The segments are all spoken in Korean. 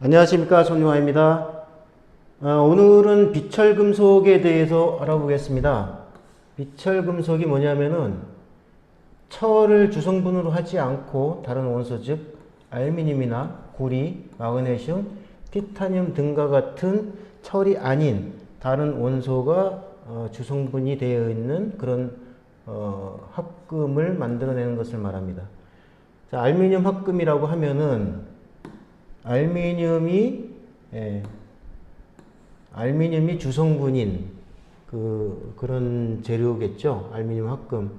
안녕하십니까, 손유아입니다. 오늘은 비철금속에 대해서 알아보겠습니다. 비철금속이 뭐냐면은 철을 주성분으로 하지 않고 다른 원소, 즉 알루미늄이나 구리, 마그네슘, 티타늄 등과 같은 철이 아닌 다른 원소가 주성분이 되어 있는 그런 합금을 만들어내는 것을 말합니다. 자, 알루미늄 합금이라고 하면은 알루미늄이 주성분인 그런 재료겠죠. 알루미늄 합금.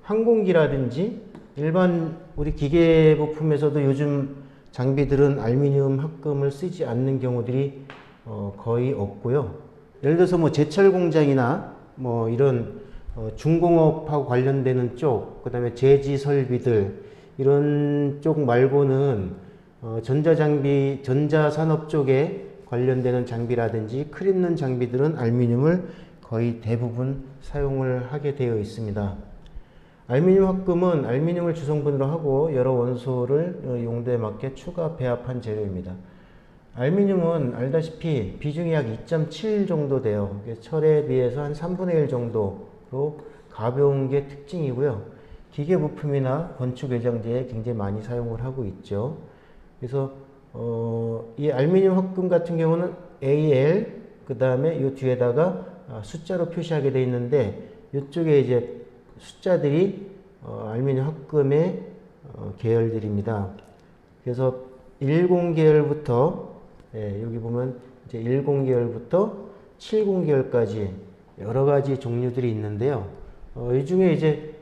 항공기라든지 일반 우리 기계 부품에서도 요즘 장비들은 알루미늄 합금을 쓰지 않는 경우들이 거의 없고요. 예를 들어서 뭐 제철 공장이나 뭐 이런 중공업하고 관련되는 쪽, 그다음에 제지 설비들 이런 쪽 말고는 전자장비, 전자산업 쪽에 관련되는 장비라든지 크림는 장비들은 알루미늄을 거의 대부분 사용을 하게 되어 있습니다. 알루미늄 합금은 알루미늄을 주성분으로 하고 여러 원소를 용도에 맞게 추가 배합한 재료입니다. 알루미늄은 알다시피 비중이 약 2.7 정도 돼요. 철에 비해서 한 3분의 1 정도로 가벼운 게 특징이고요. 기계 부품이나 건축 외장재에 굉장히 많이 사용을 하고 있죠. 그래서 이 알루미늄 합금 같은 경우는 AL 그 다음에 이 뒤에다가 숫자로 표시하게 되어 있는데 이쪽에 이제 숫자들이 알루미늄 합금의 계열들입니다. 그래서 10계열부터 여기 보면 이제 10계열부터 70계열까지 여러 가지 종류들이 있는데요. 이 중에 이제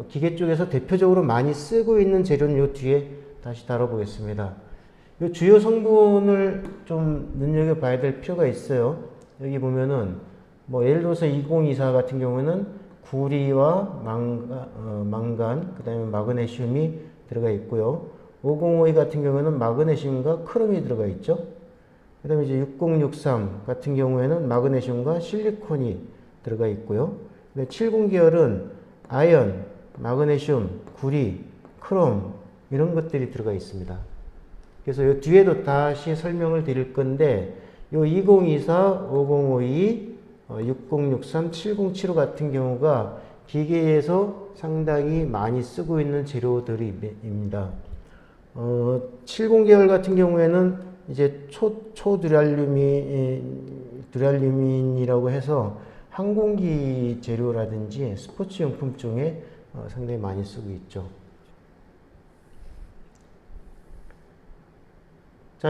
기계 쪽에서 대표적으로 많이 쓰고 있는 재료는 이 뒤에 다시 다뤄보겠습니다. 이 주요 성분을 좀 눈여겨봐야 될 필요가 있어요. 여기 보면은 뭐 예를 들어서 2024 같은 경우는 구리와 망간, 그 다음에 마그네슘이 들어가 있고요. 5052 같은 경우는 마그네슘과 크롬이 들어가 있죠. 그 다음에 이제 6063 같은 경우에는 마그네슘과 실리콘이 들어가 있고요. 70계열은 아연, 마그네슘, 구리, 크롬 이런 것들이 들어가 있습니다. 그래서 이 뒤에도 다시 설명을 드릴 건데 이 2024, 5052, 6063, 7075 같은 경우가 기계에서 상당히 많이 쓰고 있는 재료들입니다. 70계열 같은 경우에는 이제 드랄루민이라고 해서 항공기 재료라든지 스포츠용품 중에 상당히 많이 쓰고 있죠. 자,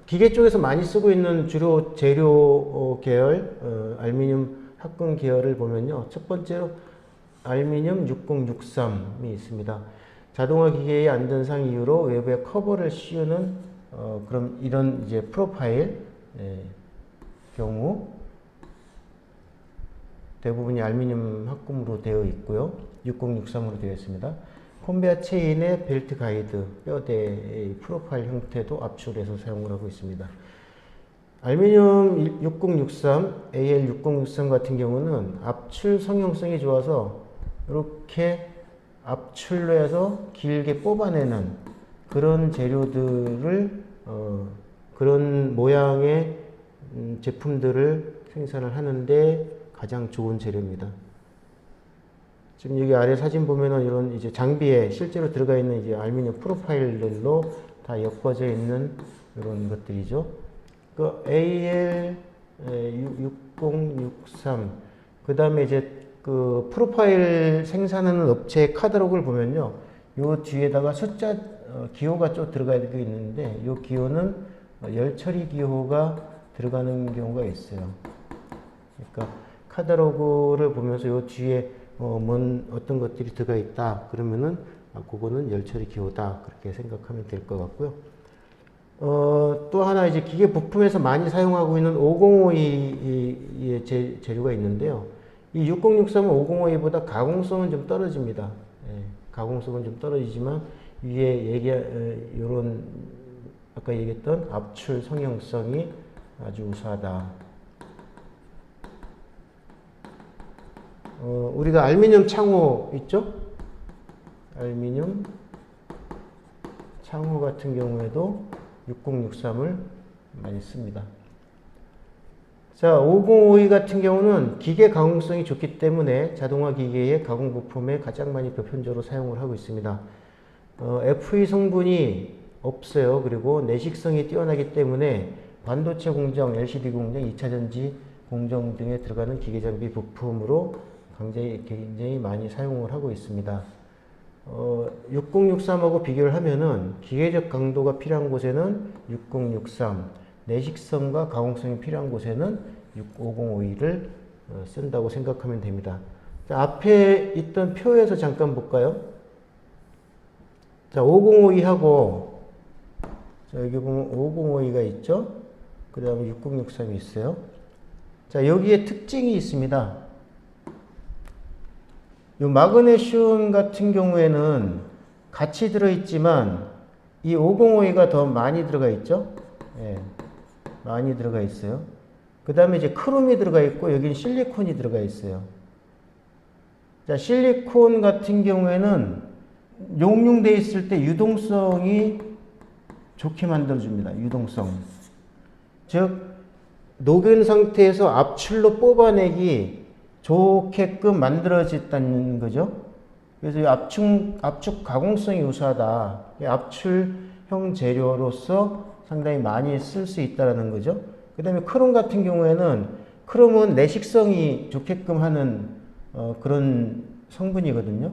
기계 쪽에서 많이 쓰고 있는 주로 재료 계열, 알루미늄 합금 계열을 보면요. 첫 번째로 알루미늄 6063이 있습니다. 자동화 기계의 안전상 이유로 외부에 커버를 씌우는 그럼 이런 이제 프로파일 경우 대부분이 알루미늄 합금으로 되어 있고요. 6063으로 되어 있습니다. 콘베어 체인의 벨트 가이드, 뼈대의 프로파일 형태도 압출해서 사용을 하고 있습니다. 알루미늄 6063, AL6063 같은 경우는 압출 성형성이 좋아서 이렇게 압출로 해서 길게 뽑아내는 그런 재료들을 그런 모양의 제품들을 생산을 하는데 가장 좋은 재료입니다. 지금 여기 아래 사진 보면은 이런 이제 장비에 실제로 들어가 있는 이제 알루미늄 프로파일들로 다 엮어져 있는 이런 것들이죠. 그 AL6063, 그 다음에 이제 그 프로파일 생산하는 업체의 카탈로그를 보면요. 요 뒤에다가 숫자, 기호가 좀 들어가 있는데, 요 기호는 열 처리 기호가 들어가는 경우가 있어요. 그러니까 카탈로그를 보면서 요 뒤에 어떤 것들이 들어가 있다. 그러면은, 그거는 열 처리 기호다. 그렇게 생각하면 될 것 같고요. 또 하나 이제 기계 부품에서 많이 사용하고 있는 5052의 재료가 있는데요. 이 6063은 5052보다 가공성은 좀 떨어집니다. 가공성은 좀 떨어지지만 위에 요런 아까 얘기했던 압출 성형성이 아주 우수하다. 우리가 알루미늄 창호 있죠? 알루미늄 창호 같은 경우에도 6063을 많이 씁니다. 자, 5052 같은 경우는 기계 가공성이 좋기 때문에 자동화 기계의 가공 부품에 가장 많이 보편적으로 사용을 하고 있습니다. FE 성분이 없어요. 그리고 내식성이 뛰어나기 때문에 반도체 공정, LCD 공정, 2차 전지 공정 등에 들어가는 기계 장비 부품으로 굉장히 많이 사용을 하고 있습니다. 6063하고 비교를 하면은 기계적 강도가 필요한 곳에는 6063, 내식성과 가공성이 필요한 곳에는 5052를 쓴다고 생각하면 됩니다. 자, 앞에 있던 표에서 잠깐 볼까요? 자, 5052하고 자, 여기 보면 5052가 있죠? 그 다음에 6063이 있어요. 자, 여기에 특징이 있습니다. 이 마그네슘 같은 경우에는 같이 들어있지만 이 5052가 더 많이 들어가 있죠? 예, 많이 들어가 있어요. 그 다음에 이제 크롬이 들어가 있고 여기는 실리콘이 들어가 있어요. 자, 실리콘 같은 경우에는 용융되어 있을 때 유동성이 좋게 만들어줍니다. 유동성. 즉, 녹은 상태에서 압출로 뽑아내기 좋게끔 만들어졌다는 거죠. 그래서 이 압축 가공성이 우수하다. 압출형 재료로서 상당히 많이 쓸 수 있다는 거죠. 그 다음에 크롬 같은 경우에는 크롬은 내식성이 좋게끔 하는 그런 성분이거든요.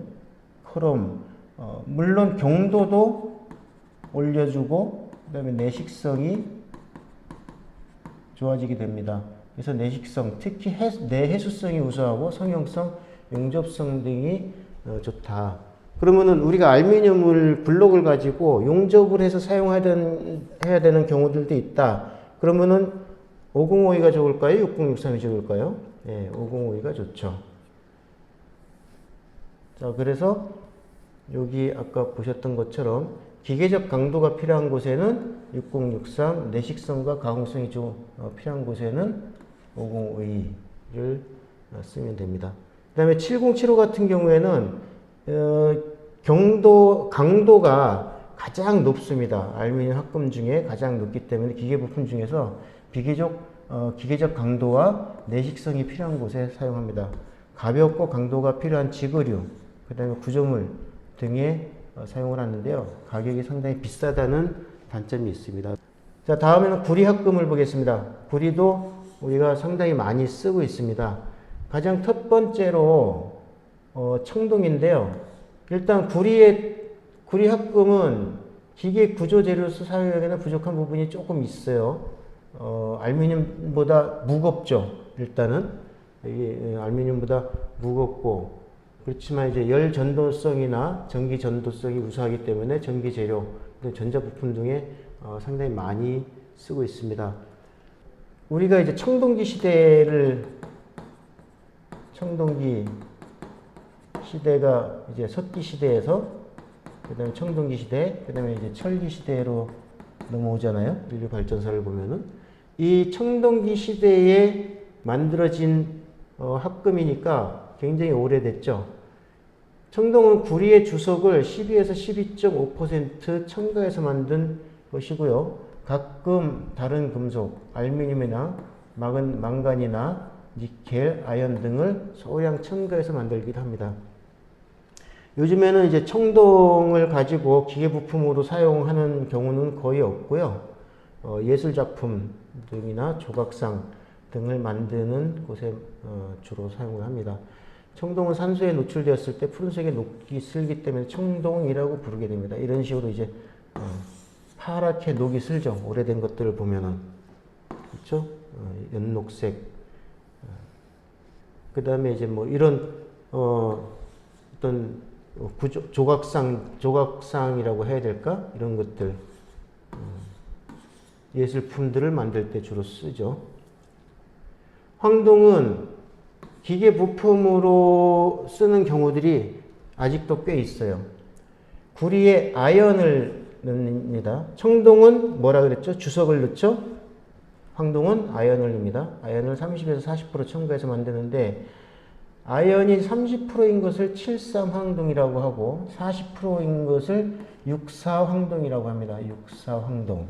크롬. 물론 경도도 올려주고 그 다음에 내식성이 좋아지게 됩니다. 그래서 내식성, 특히 내해수성이 우수하고 성형성, 용접성 등이 좋다. 그러면은 우리가 알루미늄을 블록을 가지고 용접을 해서 사용해야 되는 경우들도 있다. 그러면은 5052가 좋을까요? 6063이 좋을까요? 네, 5052가 좋죠. 자, 그래서 여기 아까 보셨던 것처럼 기계적 강도가 필요한 곳에는 6063, 내식성과 가공성이 좀 필요한 곳에는 5052를 쓰면 됩니다. 그 다음에 7075 같은 경우에는 강도가 가장 높습니다. 알루미늄 합금 중에 가장 높기 때문에 기계 부품 중에서 기계적 강도와 내식성이 필요한 곳에 사용합니다. 가볍고 강도가 필요한 지거류, 그 다음에 구조물 등에 사용을 하는데요. 가격이 상당히 비싸다는 단점이 있습니다. 자, 다음에는 구리 합금을 보겠습니다. 구리도 우리가 상당히 많이 쓰고 있습니다. 가장 첫 번째로 청동인데요. 일단 구리 합금은 기계 구조 재료로서 사용하기에는 부족한 부분이 조금 있어요. 알루미늄보다 무겁죠. 일단은 이게 알루미늄보다 무겁고 그렇지만 이제 열 전도성이나 전기 전도성이 우수하기 때문에 전기 재료, 전자 부품 등에 상당히 많이 쓰고 있습니다. 우리가 이제 청동기 시대가 이제 석기 시대에서 그다음에 청동기 시대, 그다음에 이제 철기 시대로 넘어오잖아요. 인류 발전사를 보면은 이 청동기 시대에 만들어진 합금이니까 굉장히 오래됐죠. 청동은 구리의 주석을 12에서 12.5% 첨가해서 만든 것이고요. 가끔 다른 금속, 알루미늄이나 망간이나 니켈, 아연 등을 소량 첨가해서 만들기도 합니다. 요즘에는 이제 청동을 가지고 기계 부품으로 사용하는 경우는 거의 없고요. 예술작품 등이나 조각상 등을 만드는 곳에 주로 사용을 합니다. 청동은 산소에 노출되었을 때 푸른색의 녹이 슬기 때문에 청동이라고 부르게 됩니다. 이런 식으로 이제 파랗게 녹이 슬죠. 오래된 것들을 보면은. 그렇죠? 연녹색. 그 다음에 이제 뭐 이런 어떤 조각상이라고 해야 될까? 이런 것들. 예술품들을 만들 때 주로 쓰죠. 황동은 기계 부품으로 쓰는 경우들이 아직도 꽤 있어요. 구리에 아연을 넣습니다. 청동은 뭐라 그랬죠? 주석을 넣죠? 황동은 아연을 넣습니다. 아연을 30에서 40% 첨가해서 만드는데 아연이 30%인 것을 73황동이라고 하고 40%인 것을 64황동이라고 합니다. 64황동.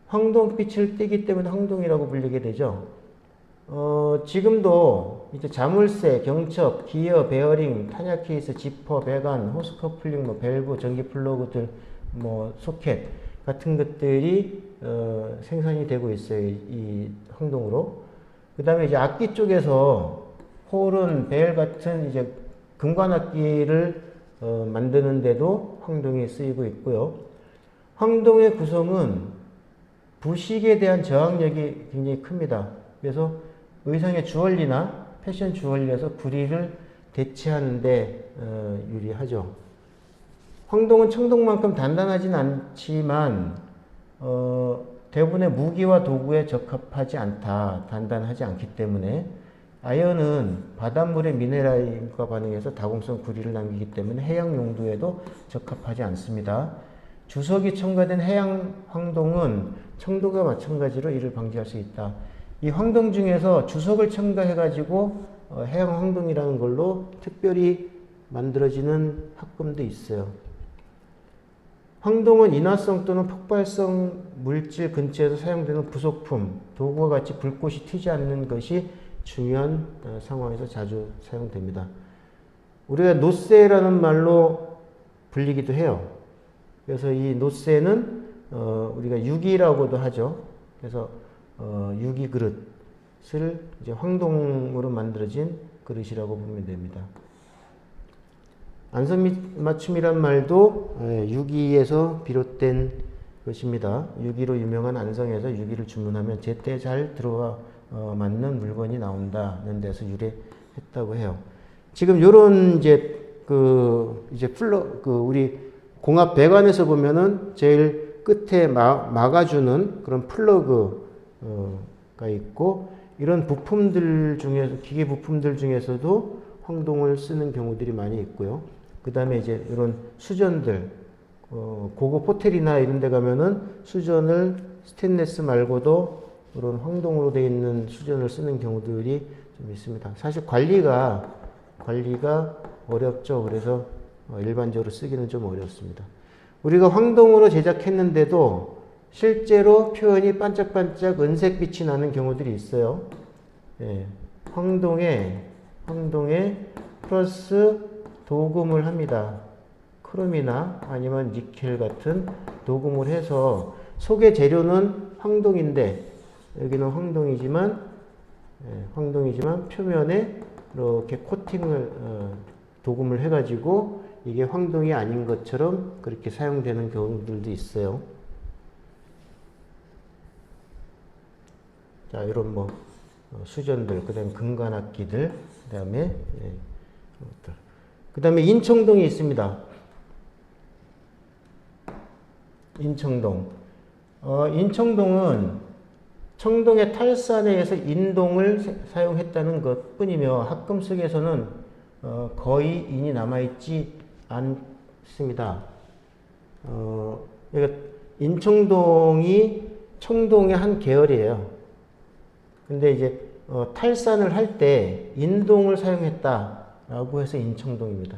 황동빛을 띠기 때문에 황동이라고 불리게 되죠. 지금도 이제 자물쇠, 경첩, 기어, 베어링, 탄약 케이스, 지퍼, 배관, 호스 커플링, 뭐 밸브, 전기 플러그들, 뭐 소켓 같은 것들이 생산이 되고 있어요. 이 황동으로. 그 다음에 이제 악기 쪽에서 홀은, 벨 같은 이제 금관악기를 만드는데도 황동이 쓰이고 있고요. 황동의 구성은 부식에 대한 저항력이 굉장히 큽니다. 그래서 의상의 주얼리나 패션 주얼리에서 구리를 대체하는데 유리하죠. 황동은 청동만큼 단단하진 않지만 대부분의 무기와 도구에 적합하지 않다. 단단하지 않기 때문에 아연은 바닷물의 미네랄과 반응해서 다공성 구리를 남기기 때문에 해양 용도에도 적합하지 않습니다. 주석이 첨가된 해양 황동은 청동과 마찬가지로 이를 방지할 수 있다. 이 황동 중에서 주석을 첨가해가지고 해양 황동이라는 걸로 특별히 만들어지는 합금도 있어요. 황동은 인화성 또는 폭발성 물질 근처에서 사용되는 부속품, 도구와 같이 불꽃이 튀지 않는 것이 중요한 상황에서 자주 사용됩니다. 우리가 노쇠라는 말로 불리기도 해요. 그래서 이 노쇠는 우리가 유기라고도 하죠. 그래서 유기 그릇을 이제 황동으로 만들어진 그릇이라고 보면 됩니다. 안성맞춤이란 말도 유기에서 비롯된 것입니다. 유기로 유명한 안성에서 유기를 주문하면 제때 잘 들어와 맞는 물건이 나온다는 데서 유래했다고 해요. 지금 요런 이제 우리 공합 배관에서 보면은 제일 끝에 막아주는 그런 플러그가 있고, 이런 부품들 중에서, 기계 부품들 중에서도 황동을 쓰는 경우들이 많이 있고요. 그 다음에 이제 이런 수전들, 고급 호텔이나 이런 데 가면은 수전을 스테인리스 말고도 이런 황동으로 되어 있는 수전을 쓰는 경우들이 좀 있습니다. 사실 관리가 어렵죠. 그래서 일반적으로 쓰기는 좀 어렵습니다. 우리가 황동으로 제작했는데도 실제로 표현이 반짝반짝 은색빛이 나는 경우들이 있어요. 예, 황동에 플러스 도금을 합니다. 크롬이나 아니면 니켈 같은 도금을 해서 속의 재료는 황동인데, 여기는 황동이지만 표면에 이렇게 코팅을 도금을 해가지고 이게 황동이 아닌 것처럼 그렇게 사용되는 경우들도 있어요. 자, 이런 뭐 수전들, 그 다음에 금관악기들, 그 다음에 그 다음에 인청동이 있습니다. 인청동. 인청동은 청동의 탈산에 의해서 인동을 사용했다는 것 뿐이며 합금 속에서는 거의 인이 남아있지 않습니다. 그러니까 인청동이 청동의 한 계열이에요. 근데 이제 탈산을 할 때 인동을 사용했다라고 해서 인청동입니다.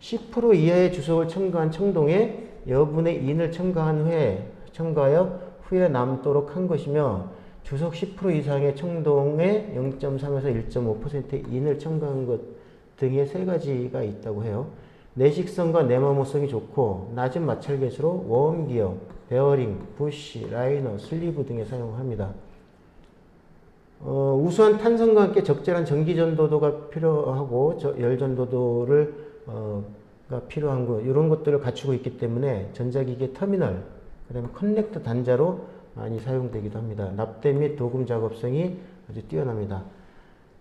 10% 이하의 주석을 첨가한 청동에 여분의 인을 첨가하여 후에 남도록 한 것이며, 주석 10% 이상의 청동에 0.3에서 1.5%의 인을 첨가한 것 등의 세 가지가 있다고 해요. 내식성과 내마모성이 좋고 낮은 마찰 개수로 웜기어, 베어링, 부시, 라이너, 슬리브 등에 사용합니다. 우수한 탄성과 함께 적절한 전기전도도가 필요하고 열전도도를 가 필요한 거, 이런 것들을 갖추고 있기 때문에 전자기기 터미널, 그 다음에 커넥터 단자로 많이 사용되기도 합니다. 납땜 및 도금 작업성이 아주 뛰어납니다.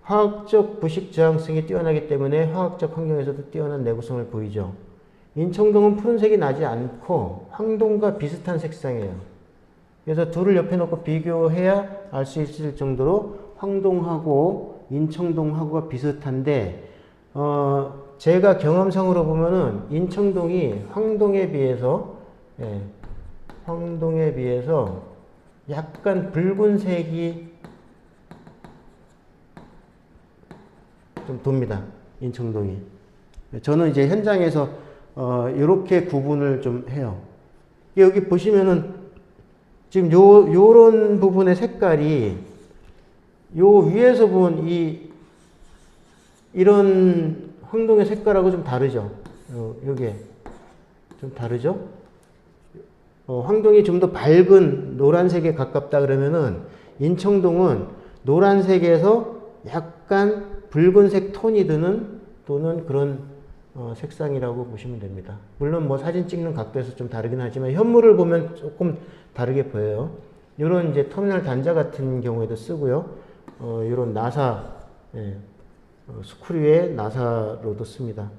화학적 부식 저항성이 뛰어나기 때문에 화학적 환경에서도 뛰어난 내구성을 보이죠. 인청동은 푸른색이 나지 않고 황동과 비슷한 색상이에요. 그래서 둘을 옆에 놓고 비교해야 알 수 있을 정도로 황동하고 인청동하고가 비슷한데, 제가 경험상으로 보면은 인청동이 황동에 비해서 약간 붉은색이 좀 돕니다. 인청동이. 저는 이제 현장에서 이렇게 구분을 좀 해요. 여기 보시면은 지금 요런 부분의 색깔이 요 위에서 본 이런 황동의 색깔하고 좀 다르죠. 요게 좀 다르죠. 황동이 좀 더 밝은 노란색에 가깝다 그러면은 인청동은 노란색에서 약간 붉은색 톤이 드는 또는 그런 색상이라고 보시면 됩니다. 물론 뭐 사진 찍는 각도에서 좀 다르긴 하지만 현물을 보면 조금 다르게 보여요. 이런 이제 터미널 단자 같은 경우에도 쓰고요. 이런 나사, 스크류의 나사로도 씁니다.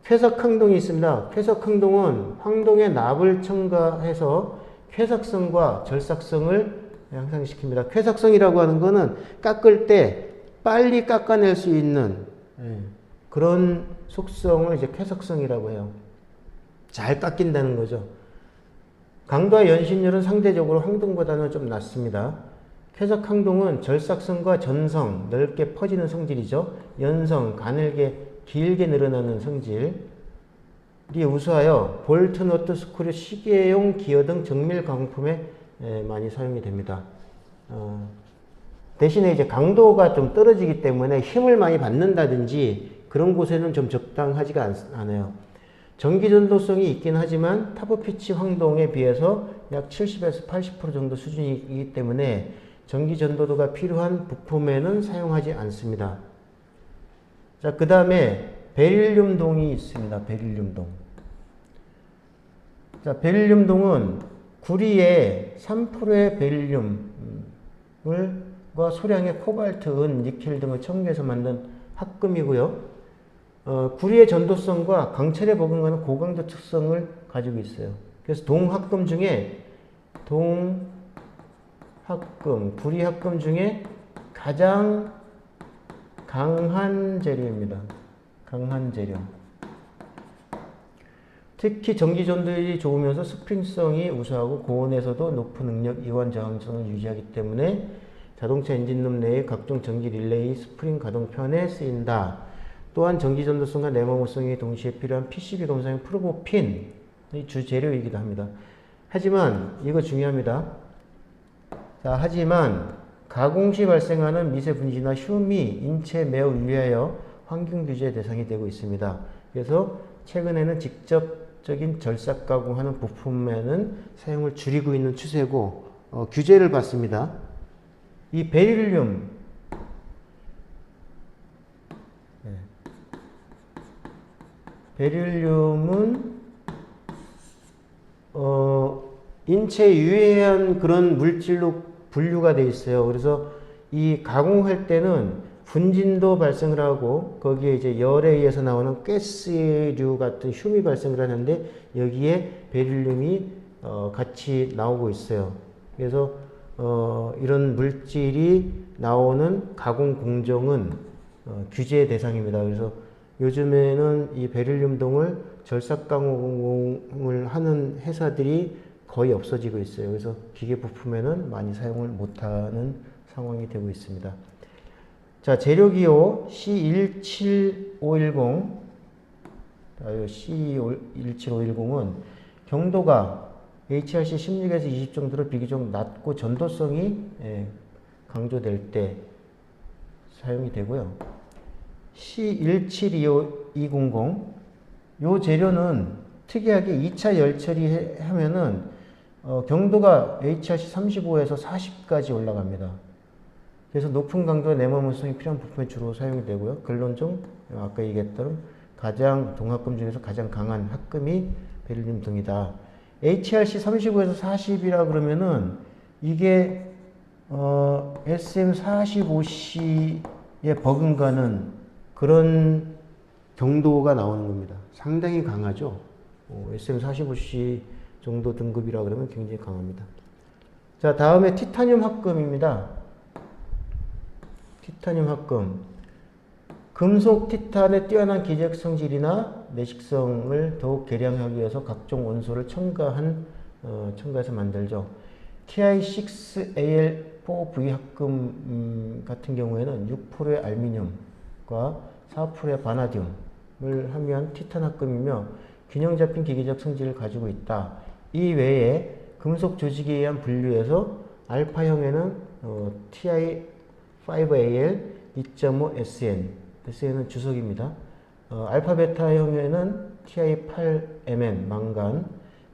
쾌석 항동이 있습니다. 쾌석 항동은 황동의 납을 첨가해서 쾌석성과 절삭성을 향상시킵니다. 쾌석성이라고 하는 거는 깎을 때 빨리 깎아낼 수 있는 그런 속성을 이제 쾌석성이라고 해요. 잘 깎인다는 거죠. 강도와 연신율은 상대적으로 황동보다는 좀 낮습니다. 쾌석 항동은 절삭성과 전성, 넓게 퍼지는 성질이죠. 연성, 가늘게 길게 늘어나는 성질이 우수하여 볼트, 너트, 스크류, 시계용 기어 등 정밀 가공품에 많이 사용이 됩니다. 대신에 이제 강도가 좀 떨어지기 때문에 힘을 많이 받는다든지 그런 곳에는 좀 적당하지가 않아요. 전기 전도성이 있긴 하지만 타프 피치 황동에 비해서 약 70에서 80% 정도 수준이기 때문에 전기 전도도가 필요한 부품에는 사용하지 않습니다. 자, 그 다음에 베릴륨동이 있습니다. 베릴륨동. 자, 베릴륨동은 구리에 3%의 베릴륨과 소량의 코발트, 은, 니켈 등을 첨가해서 만든 합금이고요. 구리의 전도성과 강철에 버금가는 고강도 특성을 가지고 있어요. 그래서 동합금 중에 구리 합금 중에 가장 강한 재료입니다. 강한 재료. 특히 전기 전도율이 좋으면서 스프링성이 우수하고 고온에서도 높은 능력, 이완 저항성을 유지하기 때문에 자동차 엔진룸 내의 각종 전기 릴레이 스프링 가동편에 쓰인다. 또한 전기 전도성과 내모성이 동시에 필요한 PCB 검사용 프로보 핀의 주재료이기도 합니다. 하지만 이거 중요합니다. 자, 하지만 가공 시 발생하는 미세 분지나 흉이 인체에 매우 유해하여 환경 규제 대상이 되고 있습니다. 그래서 최근에는 직접적인 절삭 가공하는 부품에는 사용을 줄이고 있는 추세고 규제를 받습니다. 이 베릴륨은 인체에 유해한 그런 물질로 분류가 되어 있어요. 그래서 이 가공할 때는 분진도 발생을 하고 거기에 이제 열에 의해서 나오는 가스류 같은 흉이 발생을 하는데 여기에 베릴륨이 같이 나오고 있어요. 그래서 이런 물질이 나오는 가공 공정은 규제 대상입니다. 그래서 요즘에는 이 베릴륨동을 절삭 가공을 하는 회사들이 거의 없어지고 있어요. 그래서 기계 부품에는 많이 사용을 못하는 상황이 되고 있습니다. 자, 재료기호 C17510, C17510은 경도가 HRC 16에서 20 정도로 비교적 낮고 전도성이 강조될 때 사용이 되고요. C1720, 요 재료는 특이하게 2차 열 처리하면은 경도가 HRC 35에서 40까지 올라갑니다. 그래서 높은 강도의 내모성이 필요한 부품에 주로 사용이 되고요. 근론종, 아까 얘기했던 동합금 중에서 가장 강한 합금이 베릴륨 등이다. HRC 35에서 40이라 그러면은 이게 SM45C에 버금가는 그런 경도가 나오는 겁니다. 상당히 강하죠. SM45C 정도 등급이라 그러면 굉장히 강합니다. 자, 다음에 티타늄 합금입니다. 티타늄 합금. 금속 티탄의 뛰어난 기적 성질이나 내식성을 더욱 개량하기 위해서 각종 원소를 첨가해서 만들죠. TI6AL4V 합금 같은 경우에는 6%의 알미늄, 4%의 바나듐을 하면 티탄 합금이며 균형 잡힌 기계적 성질을 가지고 있다. 이 외에 금속 조직에 의한 분류에서 알파형에는 Ti5Al 2.5SN, SN은 주석입니다. 알파 베타형에는 Ti8Mn 망간,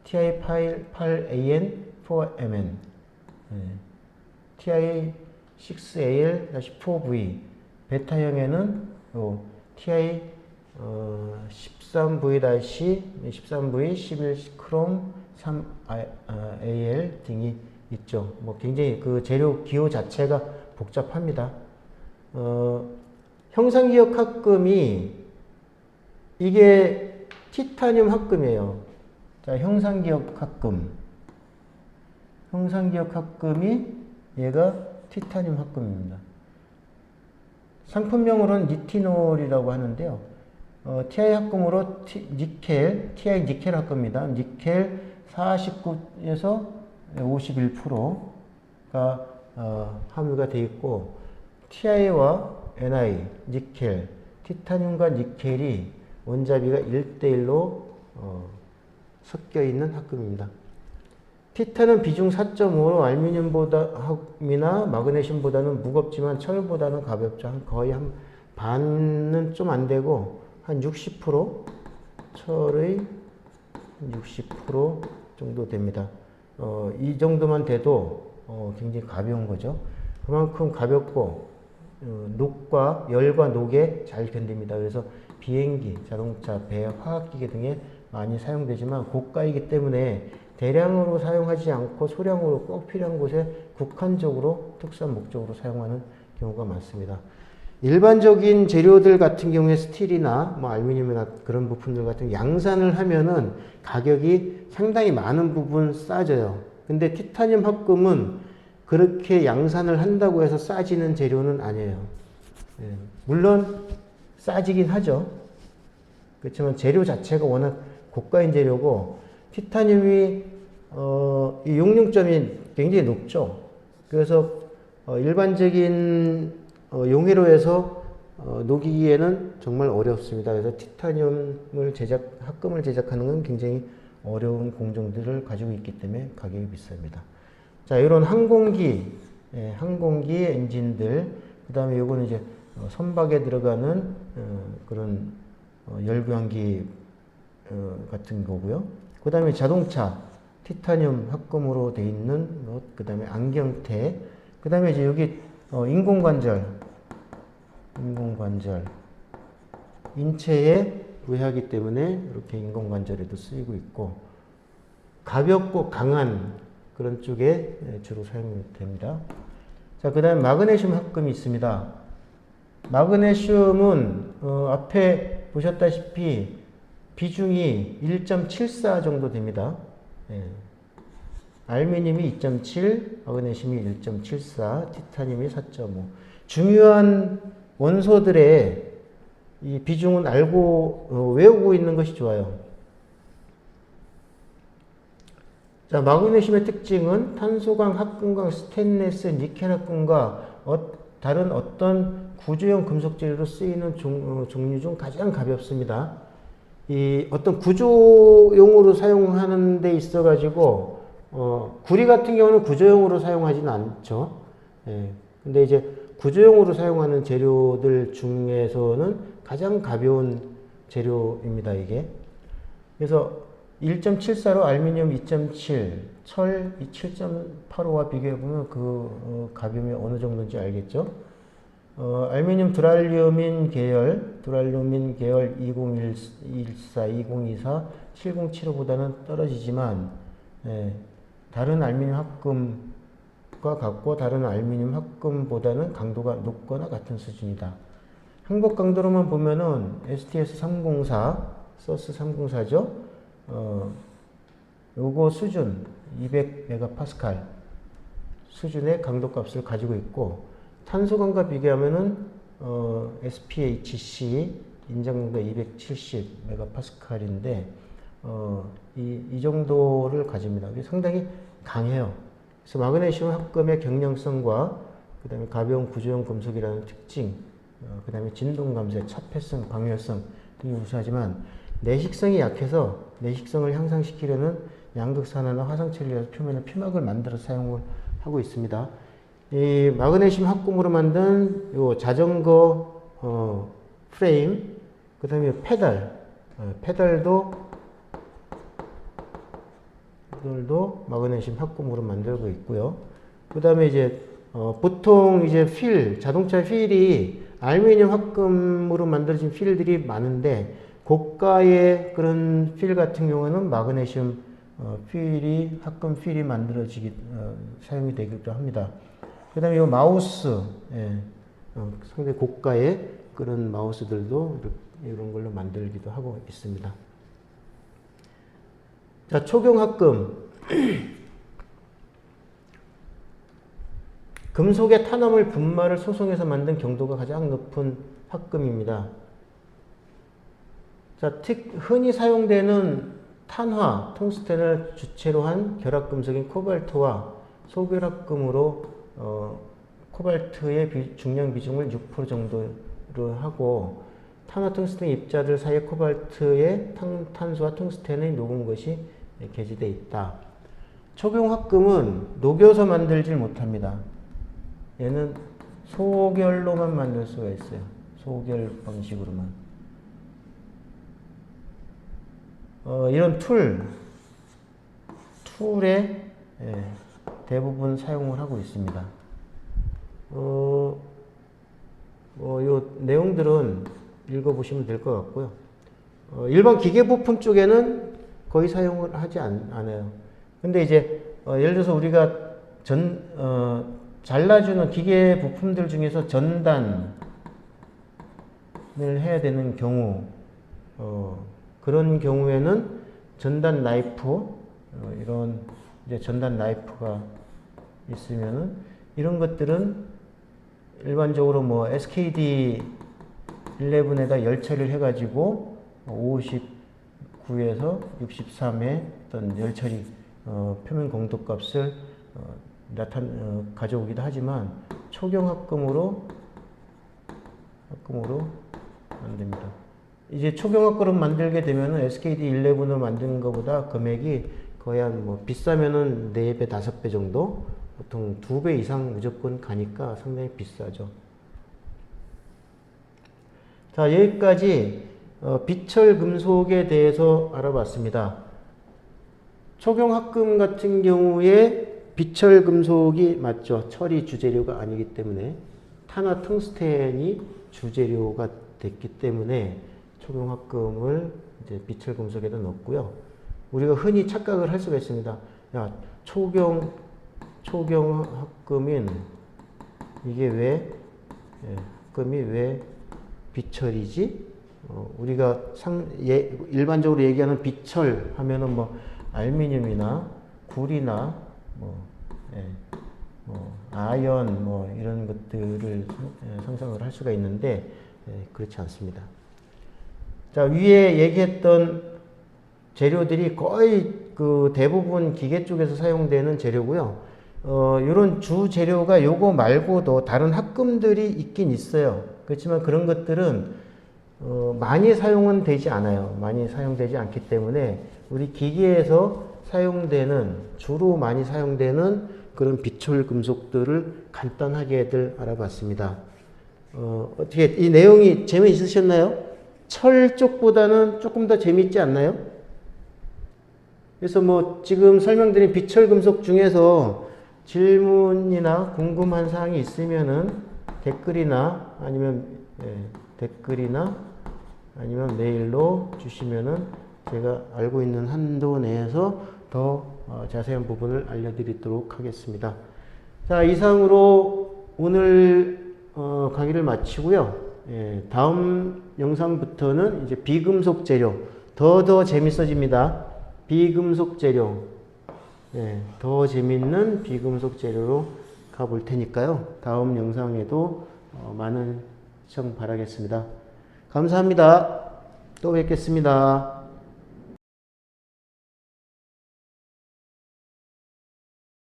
Ti8AN 4Mn, Ti6Al-4V, 베타형에는 Ti 13V-13V 11크롬 3AL 등이 있죠. 뭐 굉장히 그 재료 기호 자체가 복잡합니다. 형상기억 합금이 이게 티타늄 합금이에요. 자, 형상기억 합금. 형상기억 합금이 얘가 티타늄 합금입니다. 상품명으로는 니티놀이라고 하는데요. TI 합금으로 TI 니켈 합금입니다. 니켈 49에서 51%가 함유가 되어 있고, TI와 NI, 니켈, 티타늄과 니켈이 원자비가 1대1로 섞여 있는 합금입니다. 티탄은 비중 4.5로 알루미늄이나 마그네슘보다는 무겁지만 철보다는 가볍죠. 거의 한 반은 좀 안 되고 한 60%, 철의 60% 정도 됩니다. 이 정도만 돼도 굉장히 가벼운 거죠. 그만큼 가볍고 녹과 열과 녹에 잘 견딥니다. 그래서 비행기, 자동차, 배, 화학기계 등에 많이 사용되지만 고가이기 때문에 대량으로 사용하지 않고 소량으로 꼭 필요한 곳에 국한적으로 특수한 목적으로 사용하는 경우가 많습니다. 일반적인 재료들 같은 경우에 스틸이나 뭐 알루미늄이나 그런 부품들 같은 양산을 하면은 가격이 상당히 많은 부분 싸져요. 근데 티타늄 합금은 그렇게 양산을 한다고 해서 싸지는 재료는 아니에요. 물론 싸지긴 하죠. 그렇지만 재료 자체가 워낙 고가인 재료고 티타늄이 이 용융점이 굉장히 높죠. 그래서 일반적인 용해로에서 녹이기에는 정말 어렵습니다. 그래서 티타늄을 합금을 제작하는 건 굉장히 어려운 공정들을 가지고 있기 때문에 가격이 비쌉니다. 자, 이런 항공기 엔진들, 그 다음에 요거는 이제 선박에 들어가는 그런 열교환기 같은 거고요. 그 다음에 자동차, 티타늄 합금으로 되어 있는 것, 그 다음에 안경테, 그 다음에 이제 여기 인공관절, 인체에 부여하기 때문에 이렇게 인공관절에도 쓰이고 있고, 가볍고 강한 그런 쪽에 주로 사용됩니다. 자, 그 다음에 마그네슘 합금이 있습니다. 마그네슘은 앞에 보셨다시피 비중이 1.74 정도 됩니다. 알루미늄이 2.7, 마그네슘이 1.74, 티타늄이 4.5. 중요한 원소들의 이 비중은 알고 외우고 있는 것이 좋아요. 자, 마그네슘의 특징은 탄소광, 합금광, 스테인리스, 니켈 합금과 다른 어떤 구조형 금속 재료로 쓰이는 종류 중 가장 가볍습니다. 이 어떤 구조용으로 사용하는 데 있어 가지고 구리 같은 경우는 구조용으로 사용하지는 않죠. 근데 이제 구조용으로 사용하는 재료들 중에서는 가장 가벼운 재료입니다, 이게. 그래서 1.74로 알루미늄 2.7, 철 7.85와 비교해보면 그 가벼움이 어느 정도인지 알겠죠? 알루미늄 드랄루민 계열 2014, 2024, 7075보다는 떨어지지만, 다른 알루미늄 합금과 같고, 다른 알루미늄 합금보다는 강도가 높거나 같은 수준이다. 항복 강도로만 보면은 STS 304, 서스 304죠? 요거 수준 200메가파스칼 수준의 강도 값을 가지고 있고, 탄소광과 비교하면은 SPHC 인장강도 270메가파스칼인데 이 정도를 가집니다. 상당히 강해요. 그래서 마그네슘 합금의 경량성과 그 다음에 가벼운 구조형 금속이라는 특징, 그 다음에 진동감쇠, 차폐성, 방열성 등이 우수하지만 내식성이 약해서 내식성을 향상시키려는 양극산화나 화상처리라서 표면에 피막을 만들어서 사용을 하고 있습니다. 이 마그네슘 합금으로 만든 요 자전거 프레임, 그 다음에 페달도 마그네슘 합금으로 만들고 있고요. 그 다음에 이제 보통 이제 자동차 휠이 알루미늄 합금으로 만들어진 휠들이 많은데 고가의 그런 휠 같은 경우는 마그네슘 합금 휠이 사용이 되기도 합니다. 그 다음에 이 마우스, 상당히 고가의 그런 마우스들도 이런 걸로 만들기도 하고 있습니다. 자, 초경합금. 금속의 탄화물 분말을 소송해서 만든 경도가 가장 높은 합금입니다. 자, 흔히 사용되는 탄화, 퉁스텐을 주체로 한 결합금속인 코발트와 소결합금으로 코발트의 중량 비중을 6% 정도로 하고 탄화 퉁스텐 입자들 사이에 코발트의 탄소와 퉁스텐이 녹은 것이 개지되어 있다. 초경합금은 녹여서 만들질 못합니다. 얘는 소결로만 만들 수가 있어요. 소결 방식으로만. 이런 툴에 대부분 사용을 하고 있습니다. 요 내용들은 읽어보시면 될 것 같고요. 일반 기계 부품 쪽에는 거의 사용을 하지 않아요. 근데 이제 예를 들어서 우리가 잘라주는 기계 부품들 중에서 전단을 해야 되는 경우, 그런 경우에는 전단 나이프, 이런 이제 전단 나이프가 있으면은 이런 것들은 일반적으로 뭐 SKD 11에다 열 처리를 해가지고 59에서 63의 어떤 열 처리 표면 공도 값을 가져오기도 하지만 초경합금으로 만듭니다. 이제 초경합금을 만들게 되면은 SKD 11으로 만드는 것보다 금액이 거의 한 뭐 비싸면은 4배, 5배 정도, 보통 2배 이상 무조건 가니까 상당히 비싸죠. 자, 여기까지 비철 금속에 대해서 알아봤습니다. 초경합금 같은 경우에 비철 금속이 맞죠. 철이 주재료가 아니기 때문에 탄화 퉁스텐이 주재료가 됐기 때문에 초경합금을 이제 비철 금속에다 넣었고요. 우리가 흔히 착각을 할 수가 있습니다. 야, 초경합금인 이게 합금이 왜 비철이지? 우리가 일반적으로 얘기하는 비철 하면은 뭐 알루미늄이나 구리나 아연 이런 것들을 상상을 할 수가 있는데 그렇지 않습니다. 자, 위에 얘기했던 재료들이 거의 그 대부분 기계 쪽에서 사용되는 재료고요. 이런 주 재료가 요거 말고도 다른 합금들이 있긴 있어요. 그렇지만 그런 것들은 많이 사용은 되지 않아요. 많이 사용되지 않기 때문에 우리 기계에서 주로 많이 사용되는 그런 비철 금속들을 간단하게들 알아봤습니다. 어떻게 이 내용이 재미있으셨나요? 철 쪽보다는 조금 더 재미있지 않나요? 그래서 뭐 지금 설명드린 비철 금속 중에서 질문이나 궁금한 사항이 있으면은 댓글이나 아니면 메일로 주시면은 제가 알고 있는 한도 내에서 더 자세한 부분을 알려드리도록 하겠습니다. 자, 이상으로 오늘 강의를 마치고요. 다음 영상부터는 이제 비금속 재료 더 재밌어집니다. 비금속 재료, 더 재밌는 비금속 재료로 가볼 테니까요. 다음 영상에도 많은 시청 바라겠습니다. 감사합니다. 또 뵙겠습니다.